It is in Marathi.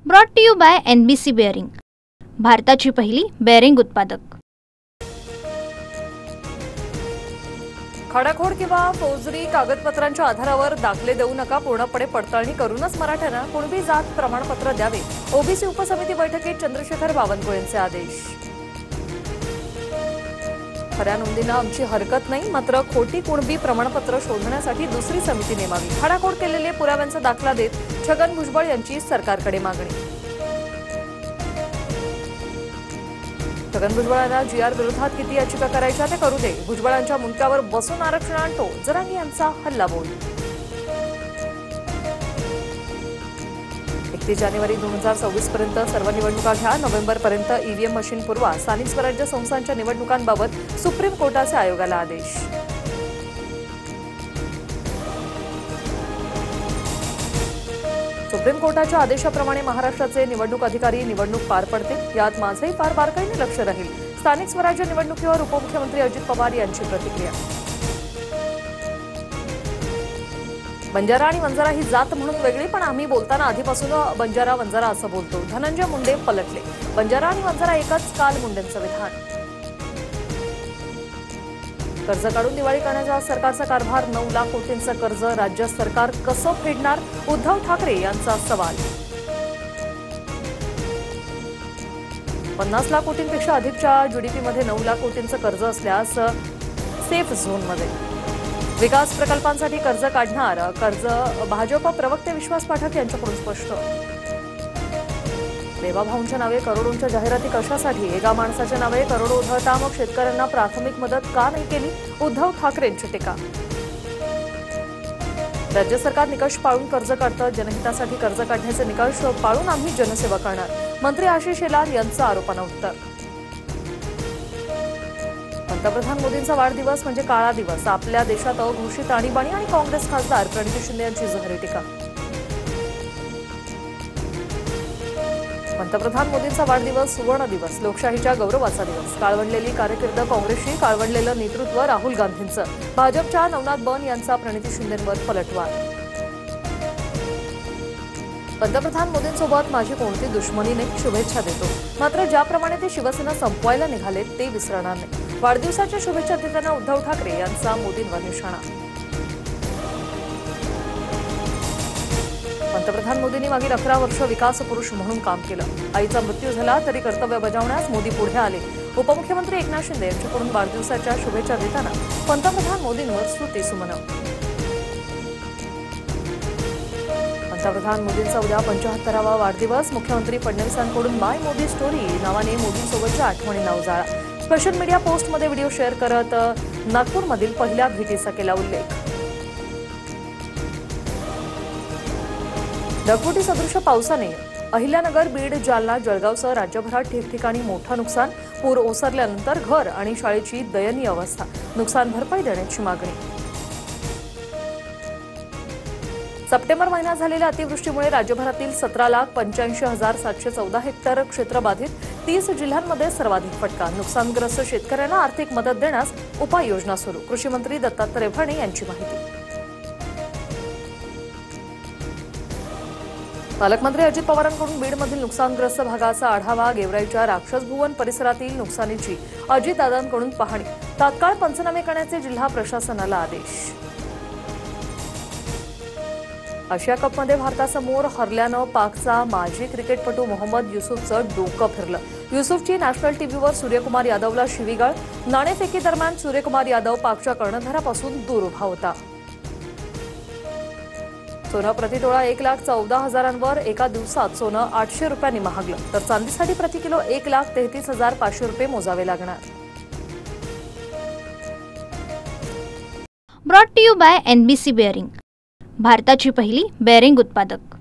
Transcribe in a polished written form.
Brought to you by NBC bearing, भारताची पहिली बेअरिंग उत्पादक। खडाखोड किंवा फौजरी कागदपत्रांच्या आधारावर दाखले देऊ नका, पूर्णपणे पडताळणी करूनच मराठ्यांना कुणबी जात प्रमाणपत्र द्यावे। ओबीसी उपसमिती बैठकीत चंद्रशेखर बावनकुळेंचे आदेश। खऱ्या नोंदींना आमची हरकत नाही, मात्र खोटी कुणबी प्रमाणपत्र शोधण्यासाठी दुसरी समिती नेमावी। खडाखोड केलेले पुराव्यांचा दाखला देत छगन भुजबळ यांची सरकारकडे मागणी। छगन भुजबळांना GR विरोधात किती याचिका करायच्या ते करू दे, भुजबळांच्या मुंडक्यावर बसून आरक्षण आणतो, जरांगी यांचा हल्लाबोल। 31 जानेवारी 2024 पर्यंत सर्व निवडणुका घ्या, नोव्हेंबरपर्यंत EVM मशीन पुरवा। स्थानिक स्वराज्य संस्थांच्या निवडणुकांबाबत सुप्रीम कोर्टाचे आयोगाला आदेश। सुप्रीम कोर्टाच्या आदेशाप्रमाणे महाराष्ट्राचे निवडणूक अधिकारी निवडणूक पार पडतील, यात माझेही फार बारकाईने लक्ष राहील। स्थानिक स्वराज्य निवडणुकीवर उपमुख्यमंत्री अजित पवार यांची प्रतिक्रिया। बंजारा आणि वंजारा ही जात म्हणून वेगळी, पण आम्ही बोलताना आधीपासून बंजारा वंजारा असं बोलतो, धनंजय मुंडे पलटले। बंजारा आणि वंजारा एकच, काल मुंडेंचं विधान। कर्ज काढून दिवाळी करण्याचा सरकारचा कारभार, 9 लाख कोटींचं कर्ज राज्य सरकार कसं फेडणार, उद्धव ठाकरे यांचा सवाल। 50 लाख कोटींपेक्षा अधिकच्या GDPमध्ये 9 लाख कोटींचं कर्ज असल्यास सेफ झोनमध्ये। विकास प्रकल्पांसाठी कर्ज काढणार, कर्ज भाजप प्रवक्ते विश्वास पाठक यांच्याकडून स्पष्ट। देवाभाऊंच्या नावे करोडोंच्या जाहिराती कशासाठी, एका माणसाच्या नावे करोडो उधळता मग शेतकऱ्यांना प्राथमिक मदत का नाही केली, उद्धव ठाकरेंची टीका। राज्य सरकार निकष पाळून कर्ज काढतं, जनहितासाठी कर्ज काढण्याचे निकष पाळून आम्ही जनसेवा करणार, मंत्री आशिष शेलार यांचं आरोपांना उत्तर। पंतप्रधान मोदींचा वाढदिवस म्हणजे काळा दिवस, आपल्या देशात अघोषित आणीबाणी आणि काँग्रेस खासदार प्रणिती शिंदे यांची जहरी टीका। पंतप्रधान मोदींचा वाढदिवस सुवर्ण दिवस, लोकशाहीच्या गौरवाचा दिवस, काळवंडलेली कारकीर्द काँग्रेसची, काळवंडलेलं नेतृत्व राहुल गांधींचं, भाजपच्या नवनाथ बन यांचा प्रणिती शिंदेंवर पलटवार। पंतप्रधान मोदींसोबत माझी कोणती दुश्मनी नाही, शुभेच्छा देतो, मात्र ज्याप्रमाणे ते शिवसेना संपवायला निघालेत ते विसरणार नाही। वाढदिवसाच्या शुभेच्छा देताना उद्धव ठाकरे यांचा मोदींवर निशाणा। पंतप्रधान मोदींनी मागील 11 वर्ष विकास पुरुष म्हणून काम केलं, आईचा मृत्यू झाला तरी कर्तव्य बजावण्यास मोदी पुढे आले। उपमुख्यमंत्री एकनाथ शिंदे यांच्याकडून वाढदिवसाच्या शुभेच्छा देताना पंतप्रधान मोदींवर स्तुतीसुमन। पंतप्रधान मोदींचा उद्या 75वा वाढदिवस, मुख्यमंत्री फडणवीसांकडून माय मोदी स्टोरी नावाने मोदींसोबतच्या आठवणींना उजाळा। सोशल मीडिया पोस्टमध्ये व्हिडिओ शेअर करत नागपूरमधील पहिल्या भेटीचा केला उल्लेख। ढगफुटी सदृश पावसाने अहिल्यानगर, बीड, जालना, जळगावसह राज्यभरात ठिकठिकाणी मोठं नुकसान, पूर ओसरल्यानंतर घर आणि शाळेची दयनीय अवस्था, नुकसान भरपाई देण्याची मागणी। सप्टेंबर महिन्यात झालेल्या अतिवृष्टीमुळे राज्यभरातील 17,85,714 हेक्टर क्षेत्र बाधित, 30 जिल्ह्यांमध्ये सर्वाधिक फटका, नुकसानग्रस्त शेतकऱ्यांना आर्थिक मदत देण्यास उपाययोजना सुरू, कृषी मंत्री दत्तात्रय भरणे यांची माहिती। पालकमंत्री अजित पवारांकडून बीडमधील नुकसानग्रस्त भागाचा आढावा, गेवराईच्या राक्षसभुवन परिसरातील नुकसानीची अजितदादांकडून पाहणी, तात्काळ पंचनामे करण्याचे जिल्हा प्रशासनाला आदेश। आशिया कपमध्ये भारतासमोर हरल्यानं पाकचा माजी क्रिकेटपटू मोहम्मद युसूफचं डोकं फिरलं, युसूफची नॅशनल टीव्हीवर सूर्यकुमार यादवला शिवीगाळ, नाणेफेकीदरम्यान सूर्यकुमार यादव पाकच्या कर्णधारापासून दूर उभा होता। सोनं प्रतितोळा 1,14,000 एका दिवसात सोनं 800 रुपयांनी महागलं, तर चांदीसाठी प्रतिकिलो 1,33,500 रुपये मोजावे लागणार। Brought to you by NBC bearing, भारताची पहिली बेअरिंग उत्पादक।